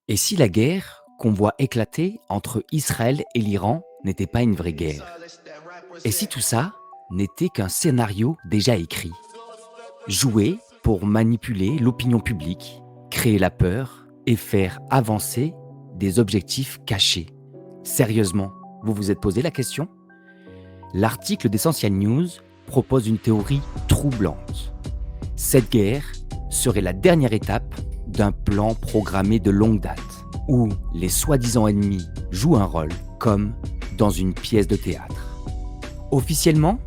Et si la guerre qu'on voit éclater entre Israël et l'Iran n'était pas une vraie guerre? Et si tout ça n'était qu'un scénario déjà écrit, joué pour manipuler l'opinion publique, créer la peur et faire avancer des objectifs cachés? Sérieusement, vous vous êtes posé la question? L'article d'Essential News propose une théorie troublante. Cette guerre serait la dernière étape d'un plan programmé de longue date, où les soi-disant ennemis jouent un rôle comme dans une pièce de théâtre. Officiellement,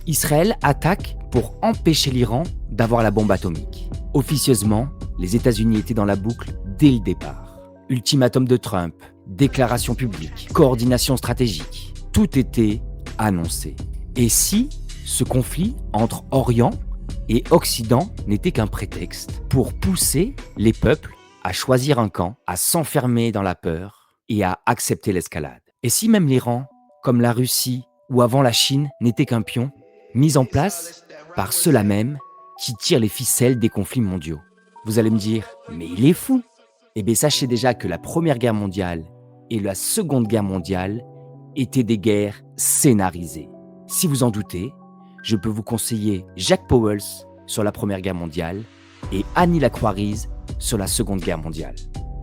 Israël attaque pour empêcher l'Iran d'avoir la bombe atomique. Officieusement, les États-Unis étaient dans la boucle dès le départ. Ultimatum de Trump, déclaration publique, coordination stratégique, tout était annoncé. Et si ce conflit entre Orient et Occident n'était qu'un prétexte pour pousser les peuples à choisir un camp, à s'enfermer dans la peur et à accepter l'escalade? Et si même l'Iran, comme la Russie ou avant la Chine, n'était qu'un pion, mis en place par ceux-là même qui tirent les ficelles des conflits mondiaux? Vous allez me dire, mais il est fou! Eh bien, sachez déjà que la Première Guerre mondiale et la Seconde Guerre mondiale étaient des guerres scénarisées. Si vous en doutez, je peux vous conseiller Jacques Pauwels sur la Première Guerre mondiale et Annie Lacroix sur la Seconde Guerre mondiale.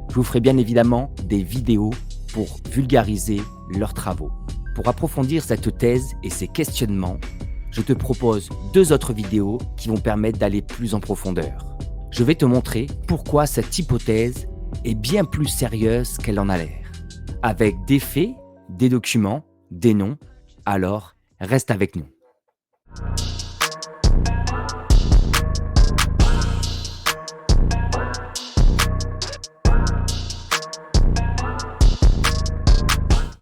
Je vous ferai bien évidemment des vidéos pour vulgariser leurs travaux. Pour approfondir cette thèse et ces questionnements, je te propose 2 autres vidéos qui vont permettre d'aller plus en profondeur. Je vais te montrer pourquoi cette hypothèse est bien plus sérieuse qu'elle en a l'air, avec des faits, des documents, des noms. Alors, reste avec nous.